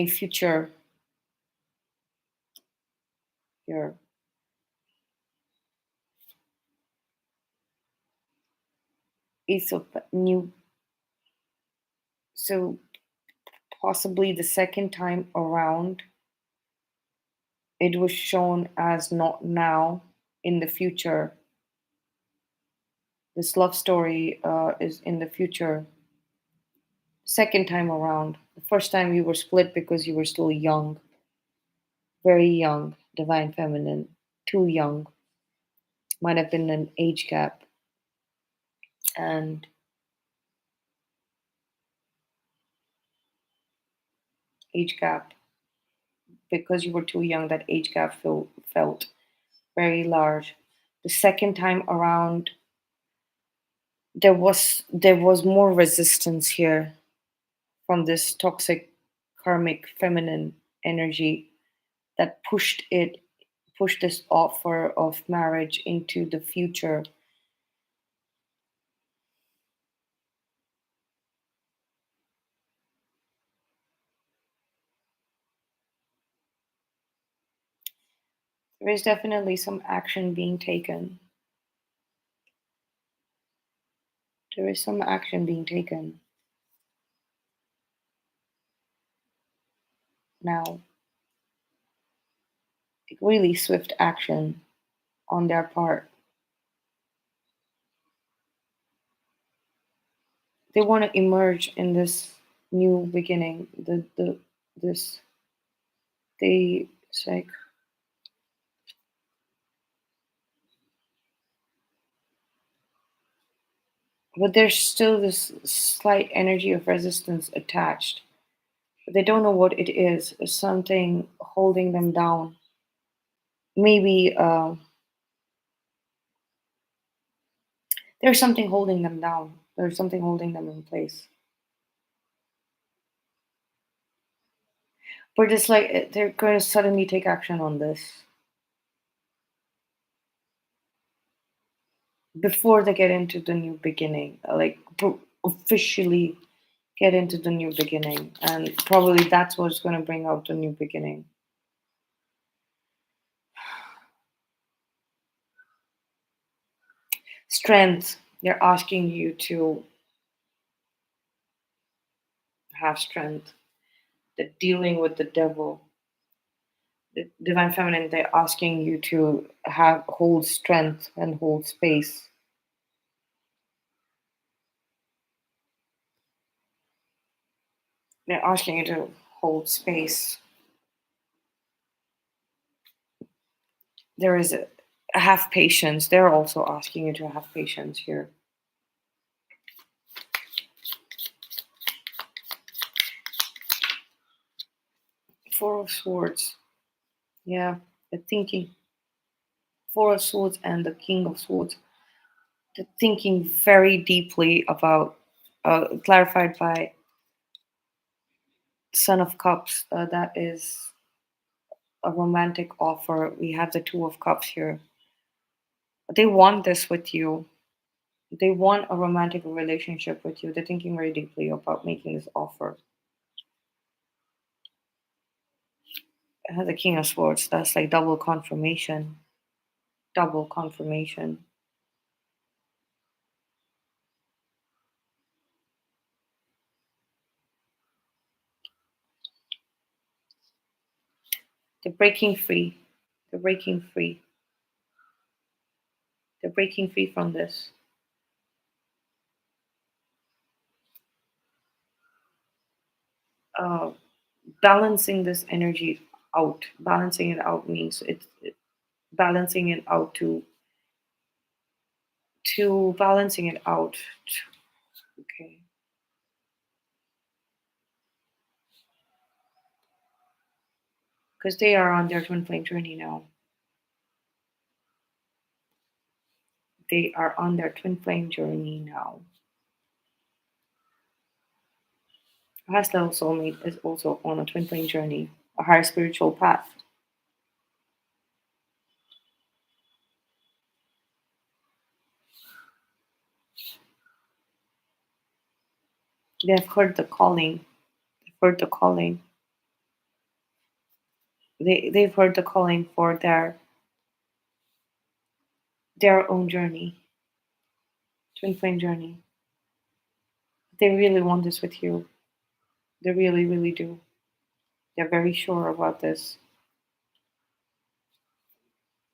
future here. Ace of New. So possibly the second time around, it was shown as not now, in the future. This love story is in the future. Second time around. The first time you were split because you were still young, very young, divine feminine, too young. Might have been an age gap. And age gap, because you were too young, that age gap felt very large. The second time around, there was more resistance here from this toxic karmic feminine energy that pushed this offer of marriage into the future. There is definitely some action being taken. There is some action being taken now. Like really swift action on their part. They want to emerge in this new beginning. This they it's like, but there's still this slight energy of resistance attached. But they don't know what it is. There's something holding them down. Maybe there's something holding them down. There's something holding them in place. But it's like they're going to suddenly take action on this before they get into the new beginning, like officially get into the new beginning. And probably that's what's going to bring out the new beginning. Strength. They're asking you to have strength. They're dealing with the devil. The divine feminine, they're asking you to have hold strength and hold space. They're asking you to hold space. There is have patience. They're also asking you to have patience here. Four of Swords. Yeah, the thinking. Four of Swords and the King of Swords. The thinking very deeply about, clarified by Son of Cups. That is a romantic offer. We have the Two of Cups here. They want this with you. They want a romantic relationship with you. They're thinking very deeply about making this offer. It has the King of Swords. That's like double confirmation. Double confirmation. They're breaking free. They're breaking free. They're breaking free from this. Uh, Balancing this energy out. Balancing it out means balancing it out to balancing it out. Okay. Because they are on their twin flame journey now. They are on their twin flame journey now. A past level soulmate is also on a twin flame journey, a higher spiritual path. They have heard the calling. They've heard the calling. They've heard the calling for their own journey, twin flame journey. They really want this with you. They really, really do. They're very sure about this.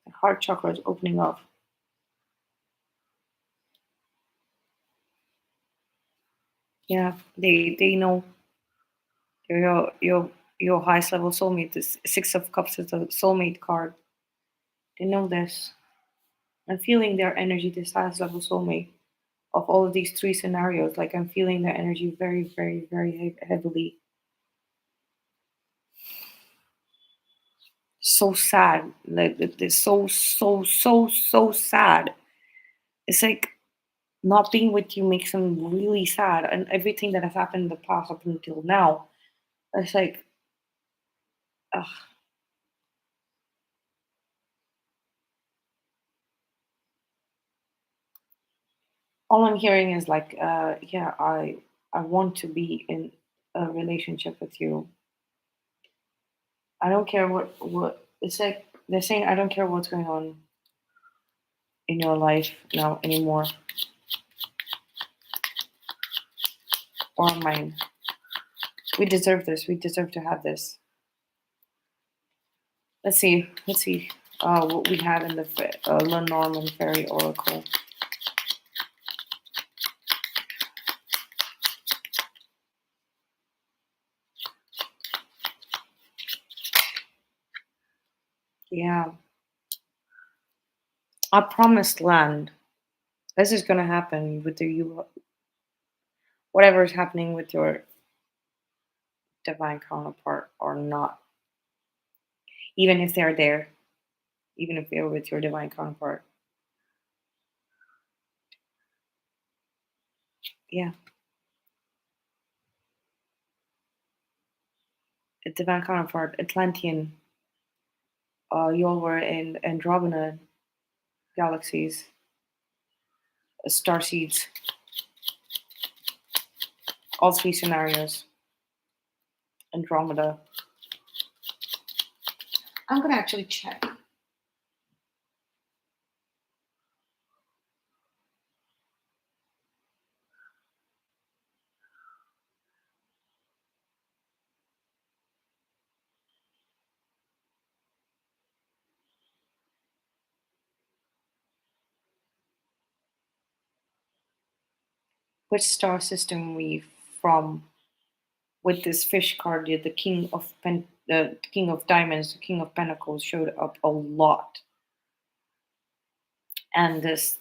The heart chakra is opening up. Yeah, they know they're your highest level soulmate. This Six of Cups is a soulmate card. They know this. I'm feeling their energy, this highest level soulmate, of all of these three scenarios. Like I'm feeling their energy very, very, very heavily. So sad. Like it's so sad. It's like not being with you makes them really sad, and everything that has happened in the past up until now, it's like, ugh. All I'm hearing is like, yeah, I want to be in a relationship with you. I don't care what it's like. They're saying I don't care what's going on in your life now anymore or mine. We deserve this. We deserve to have this. Let's see. Let's see what we have in the Lenormand Fairy Oracle. Yeah, a promised land. This is gonna happen with you. Whatever is happening with your divine counterpart or not, even if they're there, even if they're with your divine counterpart. Yeah, a divine counterpart, Atlantean. Y'all were in Andromeda galaxies, star seeds, all three scenarios. Andromeda. I'm gonna actually check. Which star system we from with this fish card? The King of the King of Diamonds, the King of Pentacles showed up a lot, and this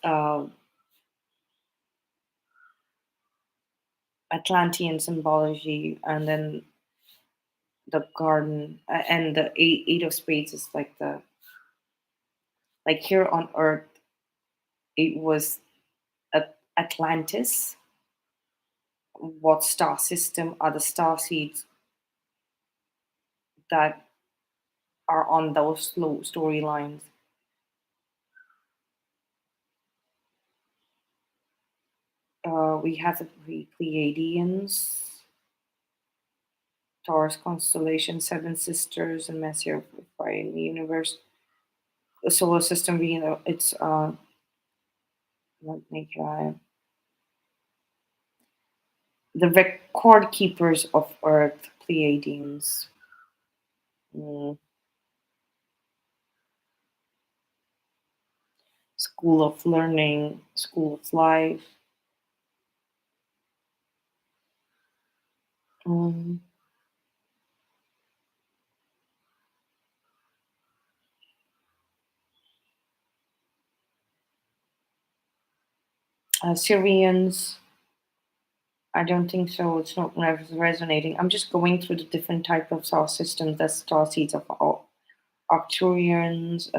Atlantean symbology, and then the garden and the eight of spades is like the like here on Earth it was Atlantis. What star system are the star seeds that are on those slow storylines. We have the Pleiadians, Taurus constellation, Seven Sisters, and Messier of Fire in the universe. The solar system being it's not naked eye. The record keepers of Earth, Pleiadians. Mm. School of learning, school of life. Um, Syrians. I don't think so. It's not resonating. I'm just going through the different type of star systems that star seeds of all. Arcturians,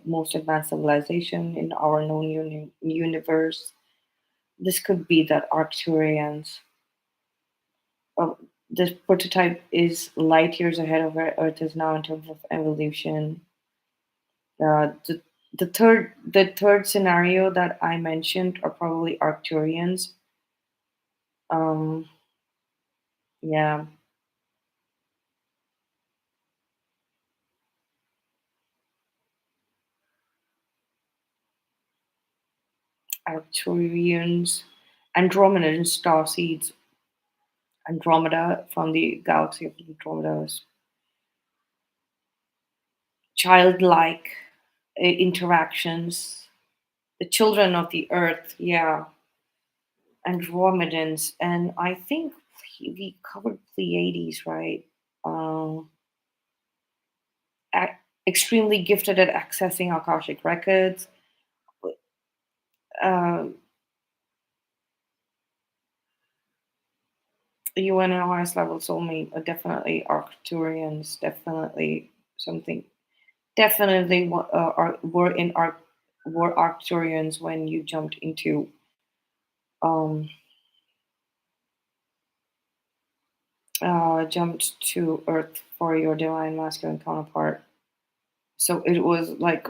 most advanced civilization in our known universe. This could be that Arcturians. Uh, this prototype is light years ahead of where Earth is now in terms of evolution. Uh, the, the third scenario that I mentioned are probably Arcturians. Um, yeah, Arcturians, Andromedan star seeds. Andromeda from the galaxy of Andromeda, childlike interactions, the children of the earth, yeah, Andromedans, and I think we covered Pleiades, right? Um, Extremely gifted at accessing Akashic records. Um, UNLIS level soulmate, definitely Arcturians, definitely something. Definitely were in were Arcturians when you um jumped to Earth for your divine masculine counterpart. So it was like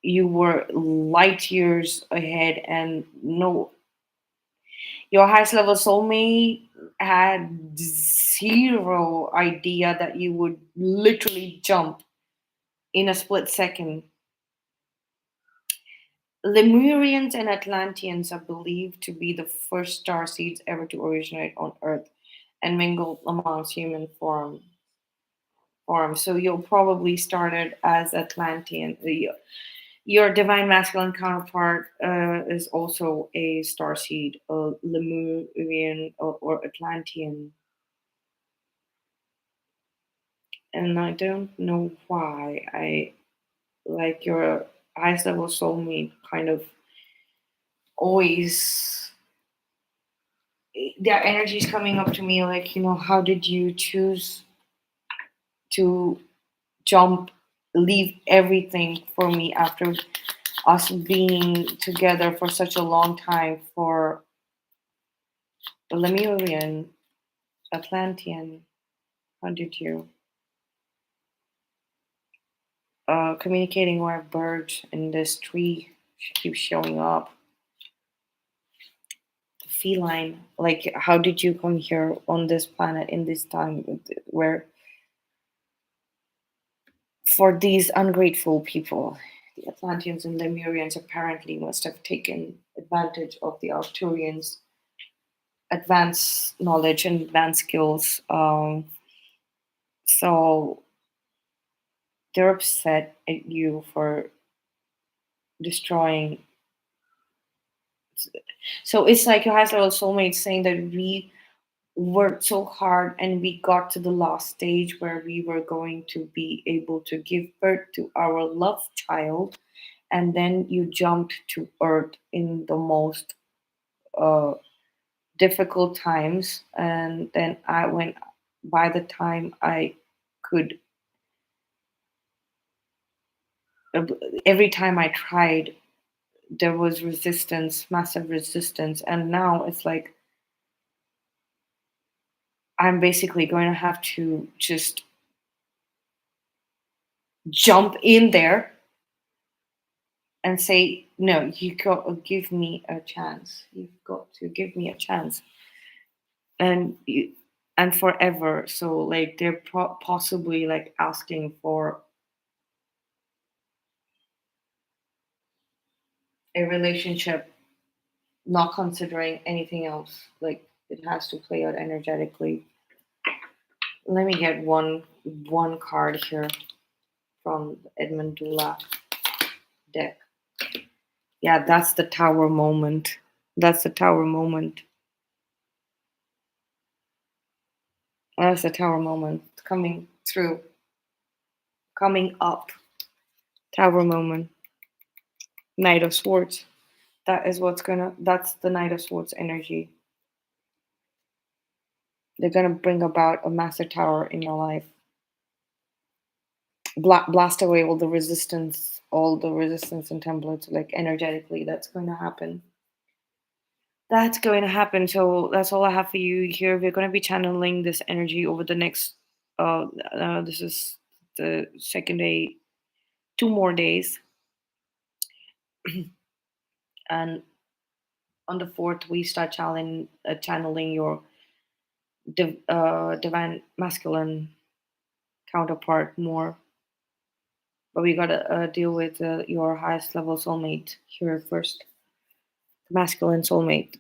you were light years ahead, and no, your highest level soulmate had zero idea that you would literally jump in a split second. Lemurians and Atlanteans are believed to be the first star seeds ever to originate on Earth and mingle amongst human form. So you'll probably started as Atlantean. Your divine masculine counterpart is also a star seed, a Lemurian or Atlantean. And I don't know why. I like your highest level soulmate kind of always their energy is coming up to me like, how did you choose to jump, leave everything for me after us being together for such a long time for Lemurian, Atlantean? How did you? Communicating where birds in this tree keeps showing up. Feline, like, how did you come here on this planet in this time where for these ungrateful people, the Atlanteans and Lemurians apparently must have taken advantage of the Arcturians' advanced knowledge and advanced skills. So they're upset at you for destroying. So it's like your highest level soulmate saying that we worked so hard and we got to the last stage where we were going to be able to give birth to our love child, and then you jumped to earth in the most uh, difficult times, and then I went by the time I could uh, every time I tried there was resistance, massive resistance, and now it's like I'm basically going to have to just jump in there and say, no, you got to give me a chance. You've got to give me a chance. And and forever. So like they're possibly like asking for a relationship, not considering anything else. Like it has to play out energetically. Let me get one card here from the Edmund Dula deck. Yeah, that's the tower moment. That's the tower moment. That's the tower moment coming through, coming up. Tower moment. Knight of Swords. That is what's gonna. That's the Knight of Swords energy. They're gonna bring about a massive tower in your life. Blast away all the resistance and templates, like energetically. That's going to happen. That's going to happen. So that's all I have for you here. We're going to be channeling this energy over the next. This is the second day, 2 more days, and on the fourth we start channeling your divine masculine counterpart more. But we gotta deal with your highest level soulmate here first, the masculine soulmate.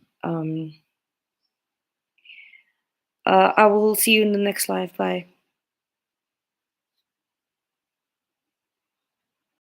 I will see you in the next live. Bye.